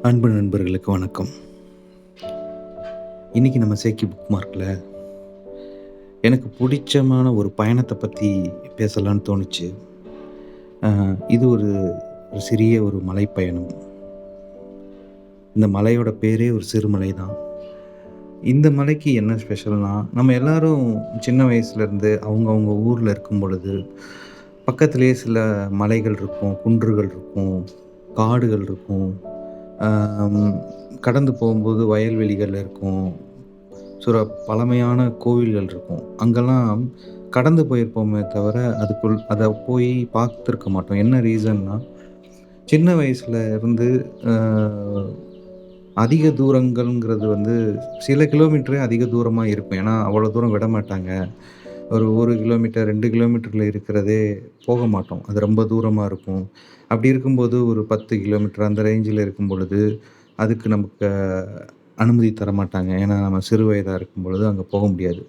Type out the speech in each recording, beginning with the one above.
அன்பு நண்பர்களுக்கு வணக்கம். இன்னைக்கு நம்ம சேக்கி புக் மார்க்ல எனக்கு புடிச்சமான ஒரு பயணத்த பத்தி பேசலான்னு தோணுச்சு. இது ஒரு சிறிய ஒரு மலைப்பயணம். இந்த மலையோட பேரே ஒரு சிறுமலை தான். இந்த மலைக்கு என்ன ஸ்பெஷல்னா, நம்ம எல்லாரும் சின்ன வயசுலேருந்து அவங்கவங்க ஊர்ல இருக்கும் பொழுது, பக்கத்திலேயே சில மலைகள் இருக்கும், குன்றுகள் இருக்கும், காடுகள் இருக்கும். அம் கடந்து போகும்போது வயல்வெளிகள் இருக்கும். சில பழமையான கோவில்கள் இருக்கும். அங்கெல்லாம் கடந்து போயிருப்போமே தவிர, அதுக்குள் அத போய் பார்த்துருக்க மாட்டோம். என்ன ரீசன்னா, சின்ன வயசுல இருந்து அ அதிக தூரங்கள்ங்கிறது வந்து சில கிலோமீட்டரே அதிக தூரமா இருக்கும். ஏன்னா, அவ்வளோ தூரம் விடமாட்டாங்க. ஒரு 1 கிலோமீட்டர், 2 கிலோமீட்டர்ல இருக்கிறதே போக மாட்டோம். அது ரொம்ப தூரமா இருக்கும். அப்படி இருக்கும்போது ஒரு 10 கிலோமீட்டர் அந்த ரேஞ்சில இருக்கும் பொழுது, அதுக்கு நமக்கு அனுமதி தரமாட்டாங்க. ஏன்னா, நம்ம சிறு வயதா இருக்கும்பொழுது அங்க போக முடியாது.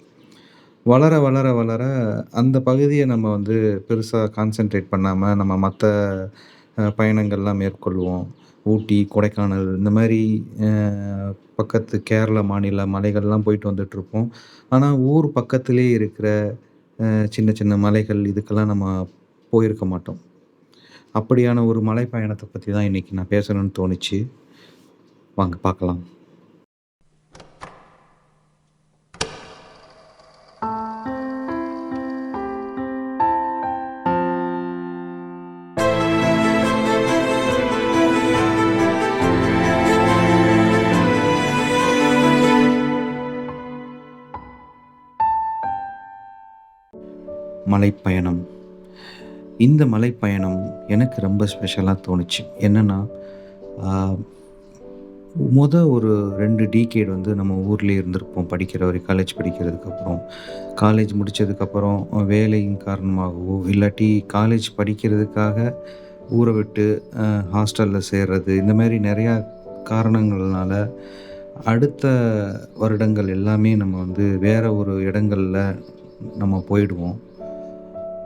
வளர, வளர, வளர அந்த பகுதிய நம்ம வந்து பெருசா கான்சன்ட்ரேட் பண்ணாம, நம்ம மத்த பயணங்கள்லாம் மேற்கொள்வோம். ஊட்டி, கொடைக்கானல் இந்த மாரி அ பக்கத்து கேரளா மாநில மலைகள்லாம் போயிட்டு வந்துட்டுருப்போம். ஆனா, ஊர் பக்கத்திலேயே இருக்கிற சின்ன, சின்ன மலைகள் இதுக்கெல்லாம் நம்ம போயிருக்க மாட்டோம். அப்படியான ஒரு மலை பயணத்த பத்தி தான் இன்னைக்கு நான் பேசணும்னு தோணுச்சு. வாங்க பார்க்கலாம். மலைப்பயணம். இந்த மலைப்பயணம் எனக்கு ரொம்ப ஸ்பெஷலா தோணுச்சு. என்னன்னா, ஆ ஒரு 2 டிகேட் வந்து நம்ம ஊர்லயே இருந்திருப்போம் படிக்கிற வரைக்கும் காலேஜ் படிக்கிறதுக்கப்புறம். காலேஜ் முடிச்சதுக்கப்புறம் வேலையின் காரணமாகவோ, இல்லாட்டி காலேஜ் படிக்கிறதுக்காக ஊர விட்டு ஹாஸ்டல்ல சேர்றது, இந்த மாரி நெறையா காரணங்கள்னால, அடுத்த வருடங்கள் எல்லாமே நம்ம வந்து வேற ஒரு இடங்கள்ல நம்ம போயிடுவோம்.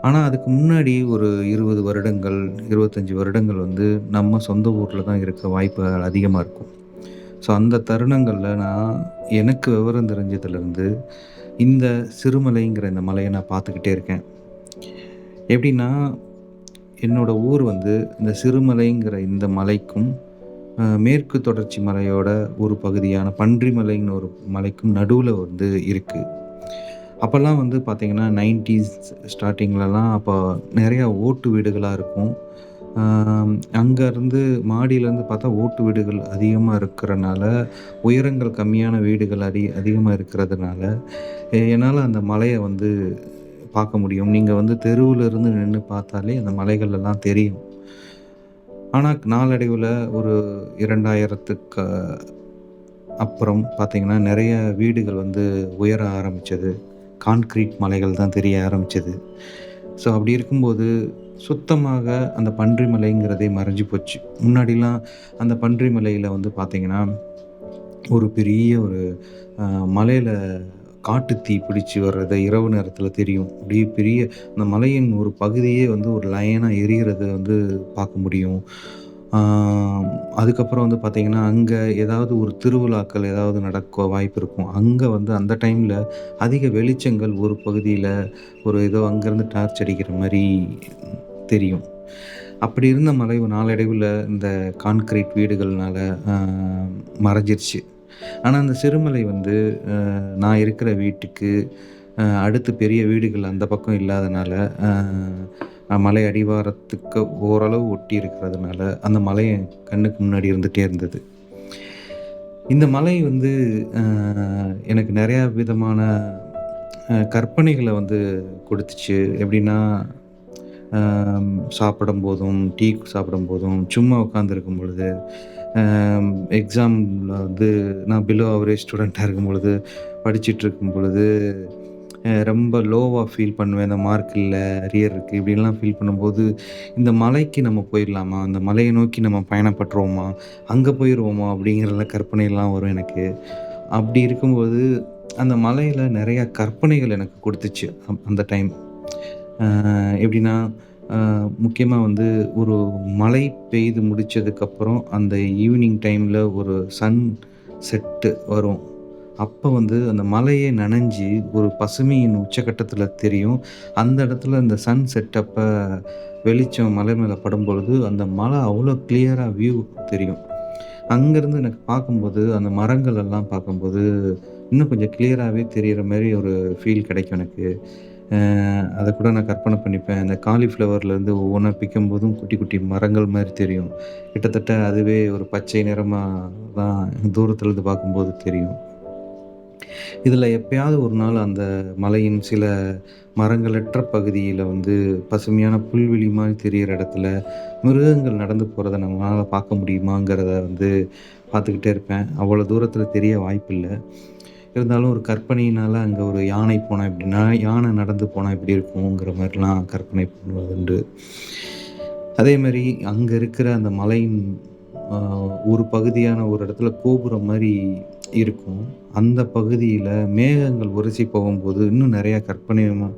ஆனா, அதுக்கு முன்னாடி ஒரு 20 வருடங்கள், 25 வருடங்கள் வந்து நம்ம சொந்த ஊர்ல தான் இருக்க வாய்ப்புகள் அதிகமா இருக்கும். ஸோ, அந்த தருணங்கள்ல நான் எனக்கு விவரம் தெரிஞ்சதுலருந்து, இந்த சிறுமலைங்கிற இந்த மலைய நான் பார்த்துக்கிட்டே இருக்கேன். எப்படின்னா, என்னோட ஊர் வந்து இந்த சிறுமலைங்கிற இந்த மலைக்கும், மேற்கு தொடர்ச்சி மலையோட ஒரு பகுதியான பன்றிமலைன்னு ஒரு மலைக்கும் நடுவுல வந்து இருக்கு. அப்பல்லாம் வந்து பார்த்தீங்கன்னா, 90ஸ் ஸ்டார்ட்டிங்லலாம் அப்போ நெறையா ஓட்டு வீடுகளா இருக்கும். அங்கருந்து மாடியிலேருந்து பார்த்தா ஓட்டு வீடுகள் அதிகமா இருக்கிறனால, உயரங்கள் கம்மியான வீடுகள் அதிகமா இருக்கிறதுனால, என்னால அந்த மலைய வந்து பார்க்க முடியும். நீங்க வந்து தெருவுல இருந்து நின்னு பார்த்தாலே அந்த மலைகள் எல்லாம் தெரியும். ஆனா நாளடைவுல ஒரு 2000த்துக்கு அப்புறம் பார்த்தீங்கன்னா, நெறைய வீடுகள் வந்து உயர ஆரம்பிச்சது. கான்கிரீட் மலைகள் தான் தெரிய ஆரம்பிச்சது. ஸோ அப்படி இருக்கும்போது, சுத்தமாக அந்த பன்றி மலைங்கிறதே மறைஞ்சு போச்சு. முன்னாடிலாம் அந்த பன்றி மலையில வந்து பார்த்தீங்கன்னா, ஒரு பெரிய ஒரு அ மலையில காட்டுத்தீ பிடிச்சு வர்றத இரவு நேரத்தில தெரியும். அப்படியே பெரிய அந்த மலையின் ஒரு பகுதியே வந்து ஒரு லைனா எரியறத வந்து பார்க்க முடியும். ஆ அதுக்கப்புறம் வந்து பார்த்தீங்கன்னா, அங்க ஏதாவது ஒரு திருவிழாக்கள் ஏதாவது நடக்க வாய்ப்பு இருக்கும். அங்க வந்து அந்த டைம்ல அதிக வெளிச்சங்கள் ஒரு பகுதியில ஒரு ஏதோ அங்கருந்து டார்ச் அடிக்கிற மாரி தெரியும். அப்படி இருந்த மலை நாளடைவுல இந்த கான்கிரீட் வீடுகள்னால அ மறைஞ்சிருச்சு. ஆனா, அந்த சிறுமலை வந்து நான் இருக்கிற வீட்டுக்கு அடுத்து பெரிய வீடுகள் அந்த பக்கம் இல்லாதனால, மலை அடிவாரத்துக்கு ஓரளவு ஒட்டி இருக்கிறதுனால, அந்த மலை என் கண்ணுக்கு முன்னாடி இருந்துட்டே இருந்தது. இந்த மலை வந்து அ எனக்கு நெறையா விதமான கற்பனைகள வந்து குடுத்துச்சு. எப்படின்னா, சாப்பிடும்போதும், டீ சாப்பிடும்போதும், சும்மா உட்காந்துருக்கும் பொழுது, எக்ஸாம்ல வந்து நான் பிலோ அவரேஜ் ஸ்டூடெண்ட்டா இருக்கும்பொழுது, படிச்சுட்ருக்கும் பொழுது, ரொம்ப லோவா ஃபீல் பண்ணுவேன். இந்த மார்க் இல்ல, அரியர் இருக்கு இப்படின்லாம் ஃபீல் பண்ணும்போது, இந்த மலைக்கு நம்ம போயிரலாமா? அந்த மலைய நோக்கி நம்ம பயணப்பட்டுருவோமா? அங்க போயிருவோமா? அப்படிங்கிற கற்பனைலாம் வரும் எனக்கு. அப்படி இருக்கும்போது, அந்த மலையில நெறைய கற்பனைகள் எனக்கு குடுத்துச்சு அந்த டைம். எப்படின்னா, முக்கியமா வந்து ஒரு மழை பெய்து முடிச்சதுக்கப்புறம், அந்த ஈவினிங் டைம்ல ஒரு சன் செட்டு வரும். அப்ப வந்து அந்த மலையே நனைஞ்சு ஒரு பசுமையின் உச்சகட்டத்தில தெரியும். அந்த இடத்துல அந்த சன் செட் அப்ப வெளிச்சம் மலை மேல படும்பொழுது, அந்த மலை அவ்வளோ கிளியரா வியூ தெரியும். அங்கருந்து எனக்கு பார்க்கும்போது, அந்த மரங்கள் எல்லாம் பார்க்கும்போது, இன்னும் கொஞ்சம் கிளியராவே தெரியிற மாரி ஒரு ஃபீல் கிடைக்கும் எனக்கு. அ அத கூட நான் கற்பனை பண்ணிப்பேன். அந்த காலிஃப்ளவர்லேருந்து ஒவ்வொன்னா பிக்கும்போதும் குட்டி, குட்டி மரங்கள் மாரி தெரியும். கிட்டத்தட்ட அதுவே ஒரு பச்சை நிறமா தான் தூரத்திலருந்து பார்க்கும்போது தெரியும். இதில எப்பயாவது ஒரு நாள் அந்த மலையின் சில மரங்களற்ற பகுதியில வந்து பசுமையான புல்வெளி மாரி தெரியிற இடத்துல, மிருகங்கள் நடந்து போறத நம்மளால பார்க்க முடியுமாங்கிறத வந்து பார்த்துக்கிட்டே இருப்பேன். அவ்வளோ தூரத்தில தெரிய வாய்ப்பில்ல. இருந்தாலும் ஒரு கற்பனையினால அங்க ஒரு யானை போனா எப்படின்னா, யானை நடந்து போனா எப்படி இருக்குங்கிற மாரிலாம் கற்பனை பண்ணுவதுண்டு. அதேமாரி அங்க இருக்கிற அந்த மலையின் அ ஒரு பகுதியான ஒரு இடத்துல கோபுரம் மாரி இருக்கும். அந்த பகுதியில மேகங்கள் உரசி போகும்போது, இன்னும் நெறைய கற்பனையான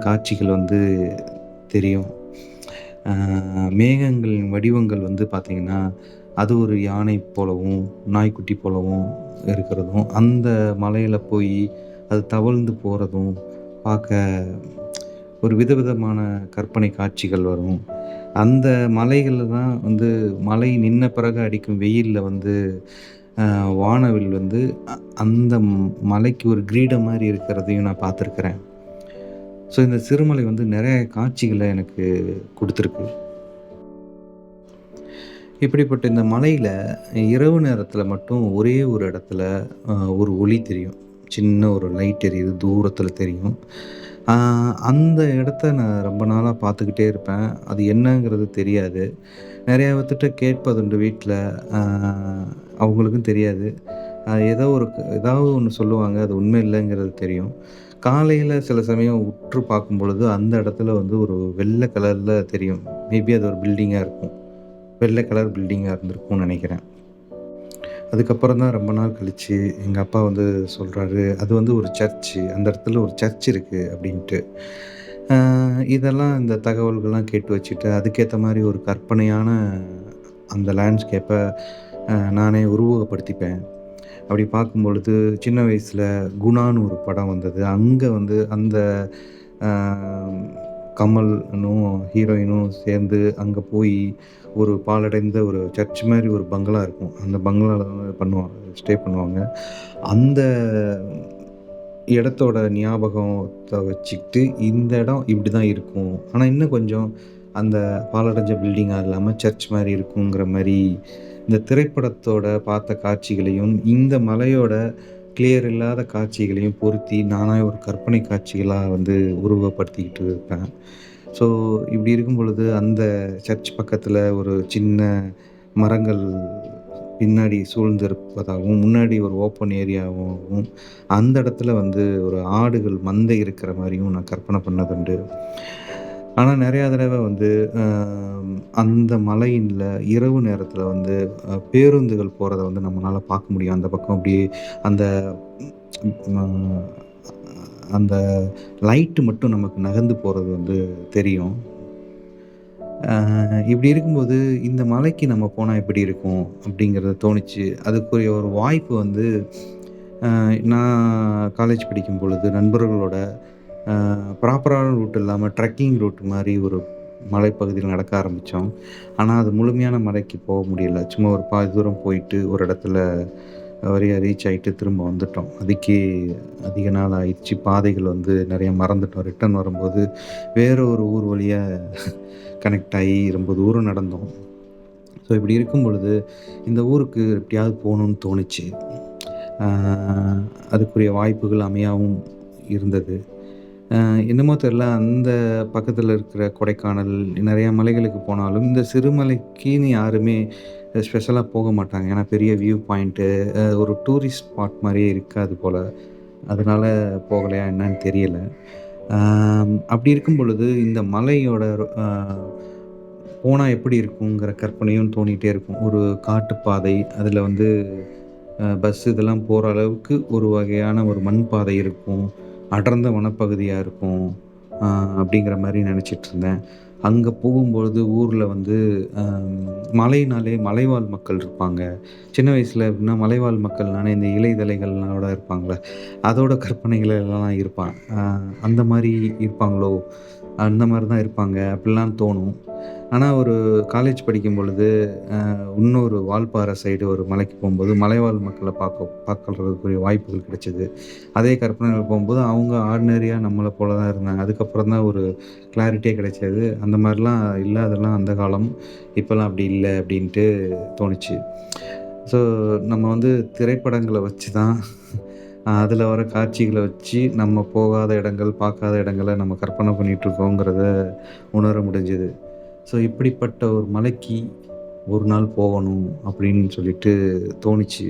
காட்சிகள் வந்து தெரியும். அ மேகங்களின் வடிவங்கள் வந்து பார்த்தீங்கன்னா, அது ஒரு யானை போலவும், நாய்க்குட்டி போலவும் இருக்கிறதும், அந்த மலையில போயி அது தவழ்ந்து போறதும் பார்க்க ஒரு விதவிதமான கற்பனை காட்சிகள் வரும். அந்த மலைகள்ல தான் வந்து மழை நின்ன பிறகு அடிக்கும் வெயில்ல வந்து அ வானவில் வந்து அந்த மலைக்கு ஒரு கிரீடம் மாரி இருக்கிறதையும் நான் பார்த்துருக்கிறேன். ஸோ இந்த சிறுமலை வந்து நெறைய காட்சிகள எனக்கு குடுத்துருக்கு. இப்படிப்பட்ட இந்த மலையில இரவு நேரத்தில மட்டும் ஒரே ஒரு இடத்துல அ ஒரு ஒளி தெரியும். சின்ன ஒரு லைட் எரியுது தூரத்தில தெரியும். அ அந்த இடத்த நான் ரொம்ப நாளா பார்த்துக்கிட்டே இருப்பேன். அது என்னங்கிறது தெரியாது. நெறையா பேத்துட்ட கேட்பதுண்டு வீட்ல. அ அவங்களுக்கும் தெரியாது. ஏதாவது ஒண்ணு சொல்லுவாங்க. அது உண்மை இல்லங்கிறது தெரியும். காலையில சில சமயம் உற்று பார்க்கும்பொழுது, அந்த இடத்துல வந்து ஒரு வெள்ள கலர்ல தெரியும். மேபி அது ஒரு பில்டிங்கா இருக்கும். வெள்ள கலர் பில்டிங்கா இருந்திருக்கும்னு நெனைக்கிறேன். அதுக்கப்புறம் தான் ரொம்ப நாள் கழிச்சு எங்க அப்பா வந்து சொல்றாரு, "அது வந்து ஒரு சர்ச்சு. அந்த இடத்துல ஒரு சர்ச் இருக்கு" அப்படின்ட்டு. அ இதெல்லாம் இந்த தகவல்கள்லாம் கேட்டு வச்சுட்டு, அதுக்கேத்த மாரி ஒரு கற்பனையான அந்த லேண்ட்ஸ்கேப்ப நானே உருவகப்படுத்திப்பேன். அப்படி பார்க்கும்பொழுது, சின்ன வயசுல குணான்னு ஒரு படம் வந்தது. அங்க வந்து அந்த அ கமலும், ஹீரோயினும் சேர்ந்து அங்க போயி, ஒரு பாழடைந்த ஒரு சர்ச் மாரி ஒரு பங்களா இருக்கும். அந்த பங்களால தான் ஸ்டே பண்ணுவாங்க. அந்த இடத்தோட ஞாபகத்த வச்சுக்கிட்டு, இந்த இடம் இப்படிதான் இருக்கும். ஆனா, இன்னும் கொஞ்சம் அந்த பாழடைஞ்ச பில்டிங்கா இல்லாம சர்ச் மாரி இருக்குங்கிற மாரி, இந்த திரைப்படத்தோட பார்த்த காட்சிகளையும், இந்த மலையோட கிளியர் இல்லாத காட்சிகளையும் பொருத்தி, நானா ஒரு கற்பனை காட்சிகளா வந்து உருவகப்படுத்திக்கிட்டு இருப்பேன். ஸோ, இப்படி இருக்கும் பொழுது, அந்த சர்ச் பக்கத்தில ஒரு சின்ன மரங்கள் பின்னாடி சூழ்ந்திருப்பதாகவும், முன்னாடி ஒரு ஓப்பன் ஏரியாவாவும், அந்த இடத்துல வந்து ஒரு ஆடுகள் மந்தை இருக்கிற மாரியும் நான் கற்பனை பண்ணதுண்டு. ஆனா நெறையா தடவ வந்து அ அந்த மலையின்ல இரவு நேரத்தில வந்து பேருந்துகள் போறத வந்து நம்மனால பார்க்க முடியும். அந்த பக்கம் அப்படியே அந்த அ அந்த லைட்டு மட்டும் நமக்கு நகர்ந்து போறது வந்து தெரியும். இப்படி இருக்கும்போது, இந்த மலைக்கு நம்ம போனா எப்படி இருக்கும்? அப்படிங்கிறது தோணுச்சு. அதுக்குரிய ஒரு வாய்ப்பு வந்து நான் காலேஜ் படிக்கும் பொழுது நண்பர்களோட ப்ராப்பரான ரூட் இல்லாம ட்ரெக்கிங் ரூட் மாரி ஒரு மலைப்பகுதியில நடக்க ஆரம்பிச்சோம். ஆனா, அது முழுமையான மலைக்கு போ முடியல. சும்மா ஒரு பாதி தூரம் போயிட்டு, ஒரு இடத்துல வழியா ரீச் ஆயிட்டு திரும்ப வந்துட்டோம். அதுக்கே அதிக நாள் ஆயிடுச்சு. பாதைகள் வந்து நெறைய மறந்துட்டோம். ரிட்டர்ன் வரும்போது வேற ஒரு ஊர் வழியா கனெக்ட் ஆயி ரொம்ப தூரம் நடந்தோம். ஸோ இப்படி இருக்கும் பொழுது, இந்த ஊருக்கு எப்படியாவது போணும்னு தோணுச்சு. ஆ அதுக்குரிய வாய்ப்புகள் அமையாவும் இருந்தது. அ என்னமோ தெரியல, அந்த பக்கத்தில இருக்கிற கொடைக்கானல், நெறைய மலைகளுக்கு போனாலும், இந்த சிறுமலைக்குன்னு யாருமே ஸ்பெஷலா போக மாட்டாங்க. ஏன்னா பெரிய வியூ பாயிண்ட்டு, ஒரு டூரிஸ்ட் ஸ்பாட் மாரியே இருக்காது போல. அதனால போகலையா என்னன்னு தெரியல. அப்படி இருக்கும் பொழுது, இந்த மலையோட அ போனா எப்படி இருக்குங்கிற கற்பனையும் தோணிட்டே இருக்கும். ஒரு காட்டுப்பாதை, அதில வந்து பஸ் இதெல்லாம் போற அளவுக்கு ஒரு வகையான ஒரு மண் பாதை இருக்கும். அடர்ந்த வனப்பகுதியா இருக்கும். அ அப்படிங்கிற மாரி நெனச்சிட்டுருந்தேன். அங்க போகும்பொழுது ஊர்ல வந்து மலைனாலே மலைவாழ் மக்கள் இருப்பாங்க. சின்ன வயசுல எப்படின்னா மலைவாழ் மக்கள்னாலே இந்த இலை தழைகளோட இருப்பாங்கள்ல, அதோட கற்பனைகள் எல்லாம் இருப்பான். அந்த மாரி இருப்பாங்களோ! அந்த மாரி தான் இருப்பாங்க அப்படிலாம் தோணும். ஆனா ஒரு காலேஜ் படிக்கும் பொழுது இன்னொரு வால்பாறை சைடு ஒரு மலைக்கு போம்போது, மலைவாழ் மக்கள பார்க்கறதுக்குரிய வாய்ப்புகள் கிடைச்சது. அதே கற்பனையில போம்போது, அவங்க ஆர்டினரியா நம்மள போல தான் இருந்தாங்க. அதுக்கப்புறம் தான் ஒரு கிளாரிட்டியே கிடைச்சது. அந்த மாரிலாம் இல்ல, அதெல்லாம் அந்த காலம். இப்பலாம் அப்படி இல்ல அப்படின்ட்டு தோணுச்சு. ஸோ நம்ம வந்து திரைப்படங்கள வச்சு தான் அதில வர காட்சிகள வச்சு நம்ம போகாத இடங்கள், பார்க்காத இடங்கள நம்ம கற்பனை பண்ணிட்டுருக்கோங்கிறத உணர முடிஞ்சது. ஸோ இப்படிப்பட்ட ஒரு மலைக்கு ஒரு நாள் போகணும் அப்படின்னு சொல்லிட்டு தோணுச்சு.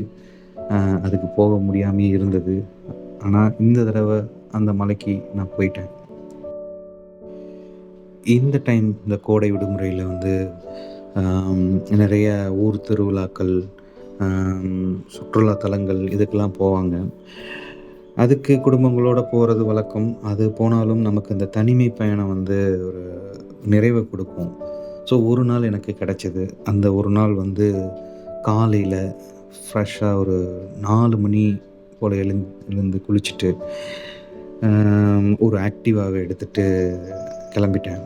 அ அதுக்கு போக முடியாமயே இருந்தது. ஆனா இந்த தடவ அந்த மலைக்கு நான் போயிட்டேன். இந்த டைம் இந்த கோடை விடுமுறையில வந்து அம் நெறைய ஊர் திருவிழாக்கள், சுற்றுலா தலங்கள் இதுக்கெல்லாம் போவாங்க. அதுக்கு குடும்பங்களோட போறது வழக்கம். அது போனாலும் நமக்கு இந்த தனிமை பயணம் வந்து ஒரு நிறைவ குடுக்கும். ஸோ ஒரு நாள் எனக்கு கிடைச்சது. அந்த ஒரு நாள் வந்து காலையில ஃப்ரெஷ்ஷா ஒரு 4 மணி போல எழுந்து குளிச்சுட்டு, ஒரு ஆக்டிவாவ எடுத்துட்டு கிளம்பிட்டேன்.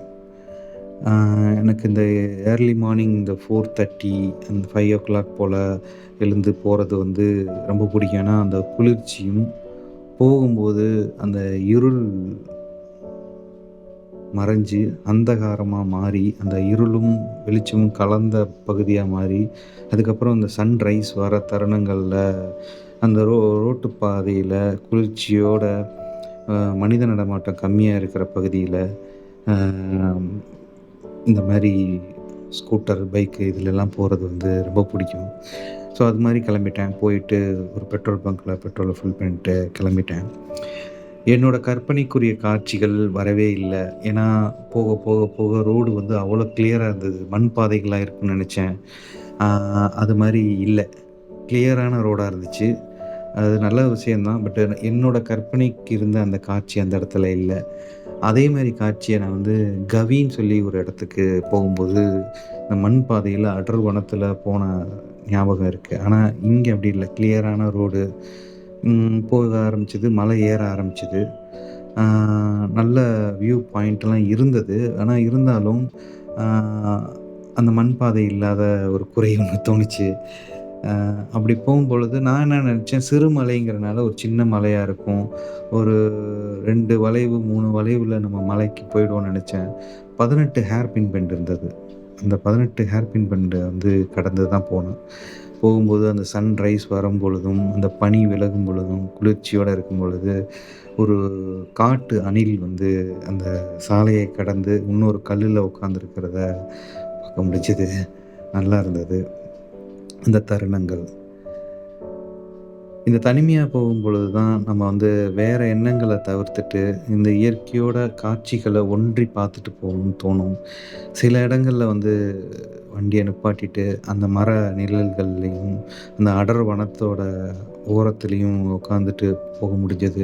அ எனக்கு இந்த ஏர்லி மார்னிங் இந்த 4:30 அந்த 5:00 போல எழுந்து போறது வந்து ரொம்ப பிடிக்கும். ஏன்னா, அந்த குளிர்ச்சியும், போகும்போது அந்த இருள் மறைஞ்சு அந்தகாரமா மாறி, அந்த இருளும் வெளிச்சமும் கலந்த பகுதியா மாறி, அதுக்கப்புறம் அந்த சன்ரைஸ் வர தருணங்கள்ல, அந்த ரோட்டு பாதையில குளிர்ச்சியோட மனித நடமாட்டம் கம்மியா இருக்கிற பகுதியில, அ இந்த மாரி ஸ்கூட்டர், பைக்கு இதுலலாம் போறது வந்து ரொம்ப பிடிக்கும். ஸோ, அது மாரி கிளம்பிட்டேன். போயிட்டு ஒரு பெட்ரோல் பங்க்ல பெட்ரோல ஃபில் பண்ணிட்டு கிளம்பிட்டேன். என்னோட கற்பனைக்குரிய காட்சிகள் வரவே இல்ல. ஏன்னா, போக போக போக ரோடு வந்து அவ்வளோ கிளியரா இருந்தது. மண் பாதைகளா இருக்கும்னு நெனச்சேன். ஆ அது மாரி இல்ல. கிளியரான ரோடா இருந்துச்சு. அது நல்ல விஷயம் தான். பட் என்னோட கற்பனைக்கு இருந்த அந்த காட்சி அந்த இடத்துல இல்ல. அதே மாரி காட்சிய நான் வந்து கவின்னு சொல்லி ஒரு இடத்துக்கு போகும்போது, இந்த மண் பாதையில அடர் வனத்தில போன ஞாபகம் இருக்கு. ஆனா, இங்க அப்படி இல்ல. கிளியரான ரோடு. போக ஆரம்பிச்சது. மலை ஏற ஆரம்பிச்சது. ஆ நல்ல வியூ பாயிண்ட்லாம் இருந்தது. ஆனா இருந்தாலும், ஆ அந்த மண் பாதை இல்லாத ஒரு குறை ஒண்ணு தோணுச்சு. அப்படி போகும்பொழுது நான் என்ன நெனச்சேன், சிறு மலைங்கிறனால ஒரு சின்ன மலையா இருக்கும். ஒரு 2 வளைவு, 3 வளைவுல நம்ம மலைக்கு போயிடுவோம்னு நெனச்சேன். 18 ஹேர் பின் பெண்ட் இருந்தது. அந்த 18 ஹேர் பின் பெண்ட வந்து கடந்து தான் போனேன். போகும்போது அந்த சன்ரைஸ் வரும்பொழுதும், அந்த பனி விலகும் பொழுதும், குளிர்ச்சியோட இருக்கும் பொழுது, ஒரு காட்டு அணில் வந்து அந்த சாலையை கடந்து இன்னொரு கல்லுல உட்காந்துருக்கிறத பார்க்க முடிஞ்சது. நல்லா இருந்தது. அந்த தருணங்கள். இந்த தனிமையா போகும்பொழுது தான் நம்ம வந்து வேற எண்ணங்கள தவிர்த்துட்டு, இந்த இயற்கையோட காட்சிகள ஒன்றி பார்த்துட்டு போகணும்னு தோணும். சில இடங்கள்ல வந்து வண்டிய நிப்பாட்டிட்டு, அந்த மர நிழல்கள்லயும், அந்த அடர் வனத்தோட ஓரத்திலயும் உட்காந்துட்டு போக முடிஞ்சது.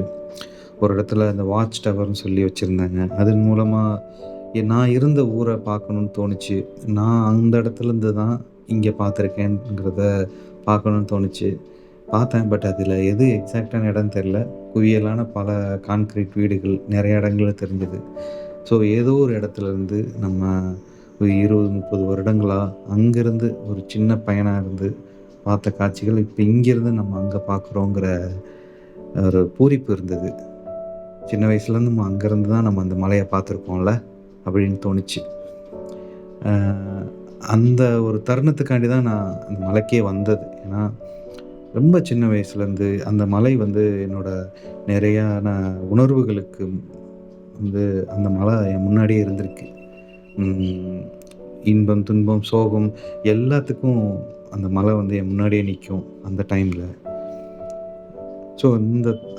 ஒரு இடத்துல அந்த வாட்ச் டவர்ன்னு சொல்லி வச்சிருந்தாங்க. அதன் மூலமா நான் இருந்த ஊர பார்க்கணும்னு தோணுச்சு. நான் அந்த இடத்துலருந்து தான் இங்க பார்த்துருக்கேன்ங்கிறத பார்க்கணும்னு தோணுச்சு. பார்த்தேன். பட் அதில எது எக்ஸாக்ட்டான இடம்னு தெரியல. குவியலான பல கான்கிரீட் வீடுகள் நெறைய இடங்கள்ல தெரிஞ்சது. ஸோ ஏதோ ஒரு இடத்துலருந்து நம்ம ஒரு 20, 30 வருடங்களா அங்கருந்து ஒரு சின்ன பையனா இருந்து பார்த்த காட்சிகள், இப்ப இங்கேருந்து நம்ம அங்க பார்க்குறோங்கிற ஒரு பூரிப்பு இருந்தது. சின்ன வயசுலேருந்து நம்ம அங்கருந்து தான் நம்ம அந்த மலைய பார்த்துருக்கோம்ல, அப்படின்னு தோணுச்சு. அ அந்த ஒரு தருணத்துக்காண்டி தான் நான் அந்த மலைக்கே வந்தது. ஏன்னா, ரொம்ப சின்ன வயசுலேருந்து அந்த மலை வந்து என்னோட நிறையான உணர்வுகளுக்கு வந்து அந்த மலை என் முன்னாடியே இருந்திருக்கு. ம் இன்பம், துன்பம், சோகம் எல்லாத்துக்கும் அந்த மலை வந்து என் முன்னாடியே நிக்கும், அந்த டைம்ல. ஸோ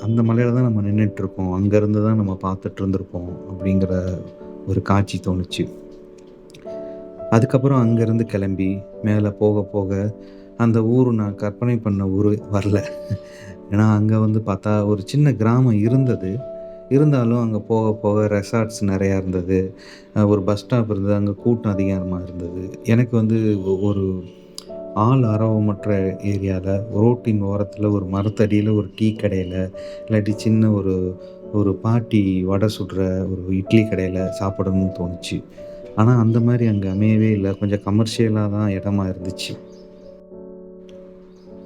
அந்த மலையில தான் நம்ம நின்னுட்டுருக்கோம். அங்கருந்து தான் நம்ம பார்த்துட்டு இருந்திருப்போம். அப்படிங்கிற ஒரு காட்சி தோணுச்சு. அதுக்கப்புறம் அங்கருந்து கிளம்பி மேல போக போக அந்த ஊரு நான் கற்பனை பண்ண ஊரு வரல. ஏன்னா அங்க வந்து பார்த்தா ஒரு சின்ன கிராமம் இருந்தது. இருந்தாலும் அங்க போக போக ரெசார்ட்ஸ் நெறையா இருந்தது. ஒரு பஸ் ஸ்டாப் இருந்தது. அங்க கூட்டம் அதிகமா இருந்தது. எனக்கு வந்து ஒரு ஆள் அரவமற்ற ஏரியால, ரோட்டின் ஓரத்தில ஒரு மரத்தடியில ஒரு டீ கடையில, இல்லாட்டி சின்ன ஒரு ஒரு பாட்டி வடை சுடுற ஒரு இட்லி கடையில சாப்பிடணும்னு தோணுச்சு. ஆனா, அந்த மாரி அங்க அமையவே இல்ல. கொஞ்சம் கமர்ஷியலா தான் இடமா இருந்துச்சு.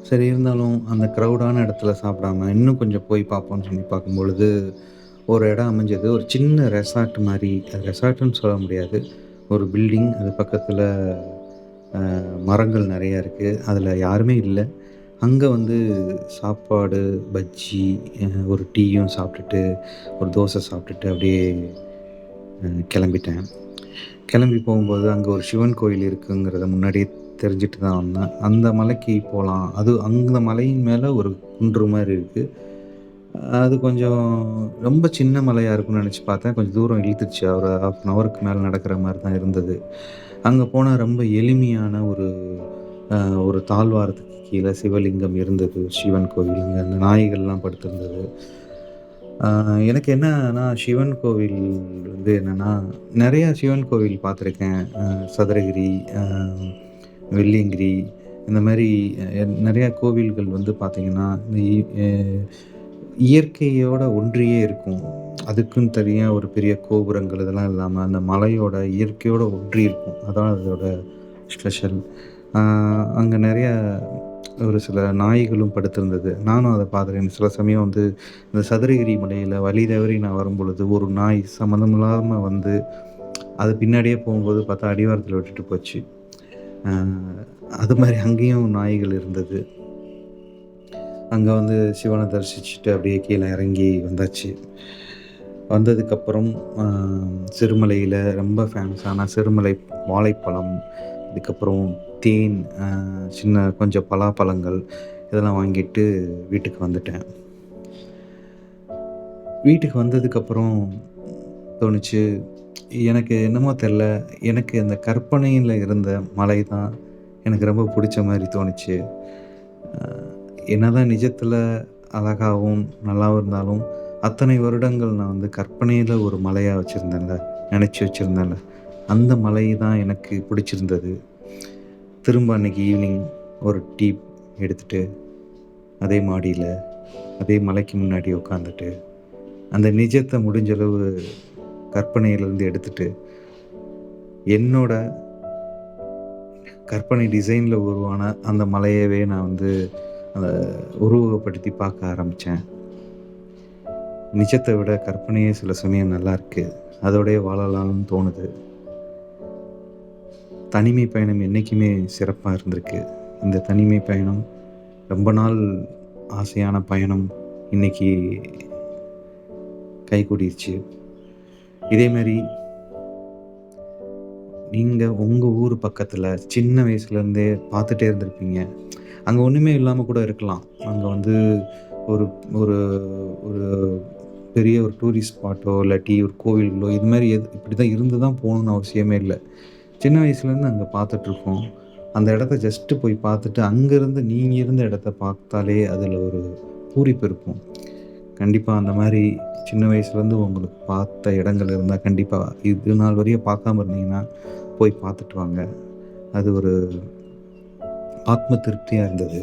சரி இருந்தாலும் அந்த க்ரவுடான இடத்துல சாப்பிடாம, இன்னும் கொஞ்சம் போய் பார்ப்போம்ன்னு சொல்லி பார்க்கும்பொழுது, ஒரு இடம் அமைஞ்சது. ஒரு சின்ன ரெசார்ட் மாரி. அது ரெசார்ட்டுன்னு சொல்ல முடியாது. ஒரு பில்டிங். அது பக்கத்தில மரங்கள் நெறையா இருக்கு. அதில யாருமே இல்ல. அங்க வந்து சாப்பாடு, பஜ்ஜி, ஒரு டீயும் சாப்பிட்டுட்டு, ஒரு தோசை சாப்பிட்டுட்டு அப்படியே கெளம்பிட்டேன். கிளம்பி போகும்போது அங்க ஒரு சிவன் கோயில் இருக்குங்கிறத முன்னாடியே தெரிஞ்சுட்டு தான் வந்தேன். அந்த மலைக்கு போலாம். அது அந்த மலையின் மேல ஒரு குன்று மாரி இருக்கு. அது கொஞ்சம் ரொம்ப சின்ன மலையா இருக்கும்னு நெனச்சு பார்த்தேன். கொஞ்சம் தூரம் இழுத்துருச்சு. ஒரு 1/2 அன் ஹவருக்கு மேல நடக்கிற மாரி தான் இருந்தது. அங்க போனா ரொம்ப எளிமையான அ ஒரு தாழ்வாரத்துக்கு கீழ சிவலிங்கம் இருந்தது. சிவன் கோவில். அங்க அந்த நாய்கள்லாம் படுத்திருந்தது. ஆ எனக்கு என்னன்னா, சிவன் கோவில் வந்து என்னன்னா, நெறையா சிவன் கோவில் பார்த்துருக்கேன். சதுரகிரி, அ வெள்ளியங்கிரி இந்த மாரி நெறையா கோவில்கள் வந்து பார்த்தீங்கன்னா, இந்த இயற்கையோட ஒன்றியே இருக்கும். அதுக்குன்னு தனியா ஒரு பெரிய கோபுரங்கள் இதெல்லாம் இல்லாம, அந்த மலையோட இயற்கையோட ஒன்றி இருக்கும். அதான் அதோட ஸ்பெஷல். ஆ அங்க நெறைய ஒரு சில நாய்களும் படுத்திருந்தது. நானும் அத பார்த்துருக்கேன். சில சமயம் வந்து இந்த சதுரகிரி மலையில வழி தவறி நான் வரும்பொழுது, ஒரு நாய் சம்மந்தமில்லாம வந்து, அது பின்னாடியே போகும்போது பார்த்தா அடிவாரத்தில விட்டுட்டு போச்சு. அ அது மாரி அங்கேயும் நாய்கள் இருந்தது. அங்க வந்து சிவன தரிசிச்சுட்டு அப்படியே கீழ இறங்கி வந்தாச்சு. வந்ததுக்கப்புறம் அ சிறுமலையில ரொம்ப ஃபேமஸான சிறுமலை வாழைப்பழம், அதுக்கப்புறம் தேன், சின்ன கொஞ்சம் பலாப்பழங்கள் இதெல்லாம் வாங்கிட்டு வீட்டுக்கு வந்துட்டேன். வீட்டுக்கு வந்ததுக்கப்புறம் தோணுச்சு, எனக்கு என்னமோ தெர்ல, எனக்கு அந்த கற்பனையில இருந்த மலை தான் எனக்கு ரொம்ப புடிச்ச மாரி தோணுச்சு. அ என்னதான் நிஜத்துல அழகாவும், நல்லாவும் இருந்தாலும், அத்தனை வருடங்கள் நான் வந்து கற்பனையில ஒரு மலையா வச்சிருந்தேன்ல, நெனச்சு வச்சிருந்தேன்ல, அந்த மலை தான் எனக்கு பிடிச்சிருந்தது. திரும்ப அன்னைக்கு ஈவினிங் ஒரு டீ எடுத்துட்டு, அதே மாடியில, அதே மலைக்கு முன்னாடி உட்காந்துட்டு, அந்த நிஜத்த முடிஞ்ச அளவு கற்பனையிலருந்து எடுத்துட்டு, என்னோட கற்பனை டிசைன்ல உருவான அந்த மலையவே நான் வந்து அத உருவகப்படுத்தி பார்க்க ஆரம்பிச்சேன். நிஜத்த விட கற்பனையே சில சமயம் நல்லாருக்கு. அதோடயே வாழலாம்னு தோணுது. தனிமை பயணம் என்னைக்குமே சிறப்பா இருந்திருக்கு. இந்த தனிமை பயணம் ரொம்ப நாள் ஆசையான பயணம் இன்னைக்கு கைகூடிருச்சு. இதே மாரி நீங்க உங்க ஊர் பக்கத்துல சின்ன வயசுலேருந்தே பார்த்துட்டே இருந்திருப்பீங்க. அங்க ஒண்ணுமே இல்லாம கூட இருக்கலாம். அங்க வந்து ஒரு ஒரு ஒரு பெரிய ஒரு டூரிஸ்ட் ஸ்பாட்டோ, இல்லாட்டி ஒரு கோவில்களோ இது மாரி இப்படிதான் இருந்து தான் போகணும்னு அவசியமே இல்ல. சின்ன வயசுலேருந்து அங்க பார்த்துட்ருக்கோம். அந்த இடத்த ஜஸ்ட்டு போய் பார்த்துட்டு, அங்கருந்து நீங்க இருந்த இடத்த பார்த்தாலே அதில ஒரு பூரிப்பு இருக்கும். கண்டிப்பா அந்த மாரி சின்ன வயசுலேருந்து உங்களுக்கு பார்த்த இடங்கள் இருந்தா, கண்டிப்பா இது நாள் வரையும் பார்க்காம இருந்தீங்கன்னா, போய் பார்த்துட்டு வாங்க. அது ஒரு ஆத்ம திருப்தியா இருந்தது.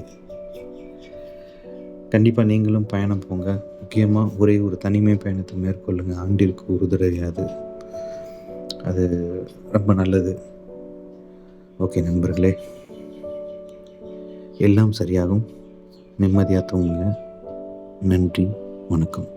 கண்டிப்பா நீங்களும் பயணம் போங்க. முக்கியமா ஒரே ஒரு தனிமை பயணத்த மேற்கொள்ளுங்க. ஆண்டிற்கு ஒரு தடவையாவது. அது ரொம்ப நல்லது. ஓகே நண்பர்களே, எல்லாம் சரியாகும். நிம்மதியா தூங்குங்க. நன்றி. வணக்கம்.